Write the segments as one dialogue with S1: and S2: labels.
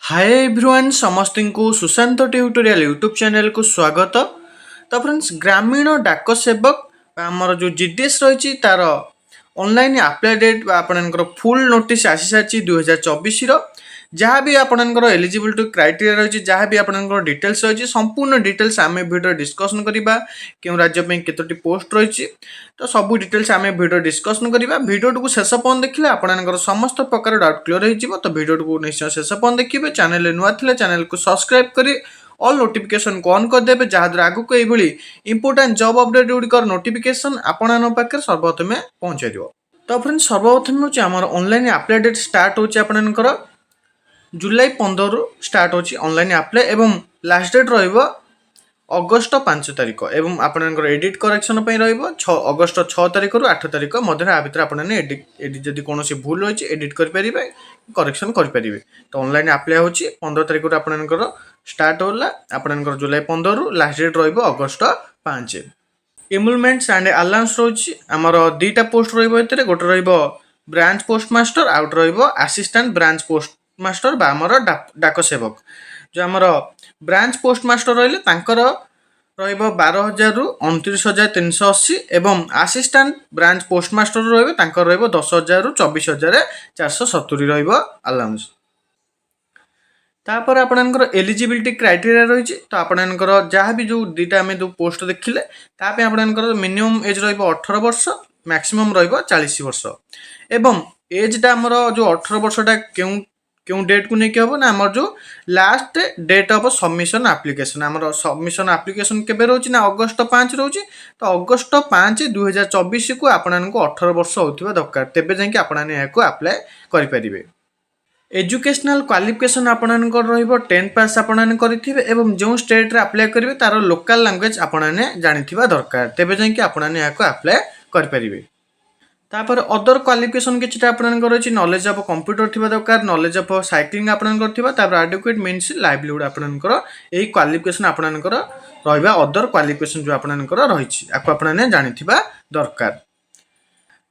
S1: Hi everyone समस्त को Sushant tutorial YouTube channel को स्वागत। तो फ्रेंड्स ग्रामीण डाक सेवक आमर जो जीडीएस रही तार ऑनलाइन अप्लाई डेट आपनकर फुल नोटिस आसी सारी 2024 जहाँ भी आपनकर एलिजिबिलिटी क्राइटेरिया रही जहाँ भी आपनकर डिटेल्स रही संपूर्ण डिटेल्स आम वीडियो डिस्कसन करवा क्यों राज्य में केतोटी पोस्ट रही तो सब डिटेल्स आम वीडियो डिस्कसन करवा वीडियो को शेष पर्यटन देखिले आपनकर समस्त प्रकार डाउट क्लियर हो तो वीडियो को निश्चय शेष पर्यटन देखिए। चैनल नुआ थे चैनल को सब्सक्राइब करी ऑल नोटिफिकेशन को ऑन करदे जहाँद्वारा आगक ये इंपोर्टेंट जॉब अपडेट गुड़िकर नोटिफिकेशन आपण पाखे सर्वप्रथमे पहुँचाई दिव। तो फ्रेंड्स सर्वप्रथम हूँ आम ऑनलाइन अप्लाई डेट स्टार्ट होकर जुलाई 15 रु स्टार्ट होची ऑनलाइन अप्लाई एवं लास्ट डेट रहिबो अगस्त 5 तारिख एवं आपनकर एडिट करेक्शन रहिबो अगस्त 6 तारिख रु 8 तारिख मध्य आ भितर आपने एडिट जदि कौन भूल रही एडिट करें करेक्शन करें। तो ऑनलाइन अप्लाई होची 15 तारिख रु आपनकर स्टार्ट होला आपनकर जुलाई 15 रु लास्ट डेट रहिबो अगस्त 5। एमुलमेंट्स एंड अलाउंस रोची आमर दुईटा पोस्ट रहिबो एतरे गोटे रहिबो ब्रांच पोस्ट मास्टर आउट रहिबो असिस्टेंट ब्रांच पोस्ट मास्टर बा आमर डाक सेवक जो आमर ब्रांच पोस्ट मास्टर रहिले तांकर रहिबो 12,000 रु 29,380 एवं असिस्टेंट ब्रांच पोस्ट मास्टर रहिबो तांकर रहिबो 10,000 रु 24,470 रहिबो अलाउंस। तापर आपनकर एलिजिबिलिटी क्राइटेरिया रही तो आपनकर जहाँ भी जो दुईटा आम जो पोस्ट देखिले तापे आपनकर मिनिमम एज रहिबो 18 वर्ष मैक्सिमम रहिबो 40 वर्ष एवं एजटा आमर जो 18 वर्षटा क्यों डेट को लेकिन हम ना आमर जो last date of submission application आमर सबमिशन एप्लिकेशन केबे रोची ना अगस्त 5 रोची तो अगस्त 5 2024 को आपनको 18 वर्ष होथिबा दरकार तेबे जाके आपने याको अप्लाई करि परिबे। एजुकेशनल क्वालिफिकेशन आपनकर रहिबो 10 पास आपने करिथिबे एवं जो स्टेट रे अप्लाई करिवे तार लोकल लैंग्वेज आपने जानिथिबा दरकार तेबे जाके आपने याको अप्लाई करि परिबे। तापर अदर क्वालिफिकेशन किछटा आपनकर अछि नॉलेज ऑफ कंप्यूटर थिबा दरकार नॉलेज ऑफ साइक्लिंग आपनकर थिबा तापर एडुकेट मीन्स लाइवलीहुड आपनकर एही क्वालिफिकेशन आपनकर रहबा अदर क्वालिफिकेशन जो आपनकर रहिछि आको आपने जानिथिबा दरकार।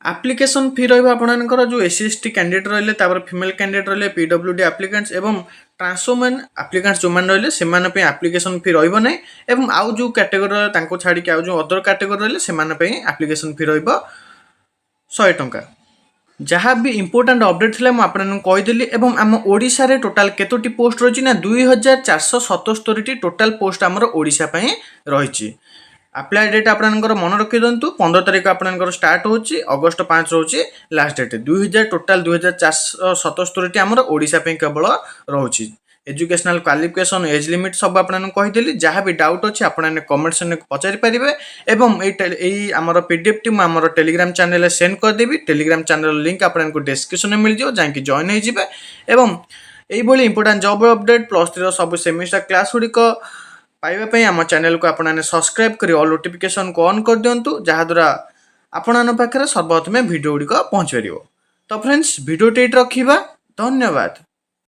S1: एप्लिकेशन फी रहबा आपनकर जो एससी कैंडिडेट रहले तापर फीमेल कैंडिडेट रहले पीडब्ल्यूडी एप्लिकेंट्स एवं ट्रांसवुमेन एप्लिकेंट्स जो मान रहले सेमान पे एप्लिकेशन फी रहबो नै एवं आउ जो कैटेगरी तांको छाडी के आउ जो अदर कैटेगरी रहले सेमान पे एप्लिकेशन फी रहबो 100 टंका। जहाँ भी इंपोर्टेंट अपडेट थी मुझे कहीदेली एवं आम ओडिशा रे टोटाल केतोटी पोस्ट रही ना 2477 टोटाल पोस्ट आमर ओडिशा पई रही। अप्लाई डेट आपनकर मन रखी दिंतु 15 तारिख आपनकर स्टार्ट होची अगस्त 5 रोची लास्ट डेट 2000 टोटाल 2477 आमर ओडिशा पई केवल रही। एजुकेशनल क्वालिफिकेशन एज लिमिट सब आपन कहीदेली जहाँ भी डाउट अच्छे आपने कमेंट सेक्शन में पचारि पारे एवं यही आमर पीडीएफ टी आमर टेलीग्राम चैनल सेंड करदेवी टेलीग्राम चैनल लिंक आपको डिस्क्रिप्शन में मिल जाए जहाँकि जॉइन होइजिबे एवं यही इंपोर्टेंट जॉब अपडेट +3 सब सेमिस्टर क्लास गुड़िक पाइबा आम चैनल को आपने सब्सक्राइब कर ऑल नोटिफिकेशन को ऑन कर दिंतु जहाँद्वारा आपण पाखे सर्वप्रथमे वीडियो गुड़िक पहुँच पार। तो फ्रेंड्स वीडियो टेट रखा धन्यवाद।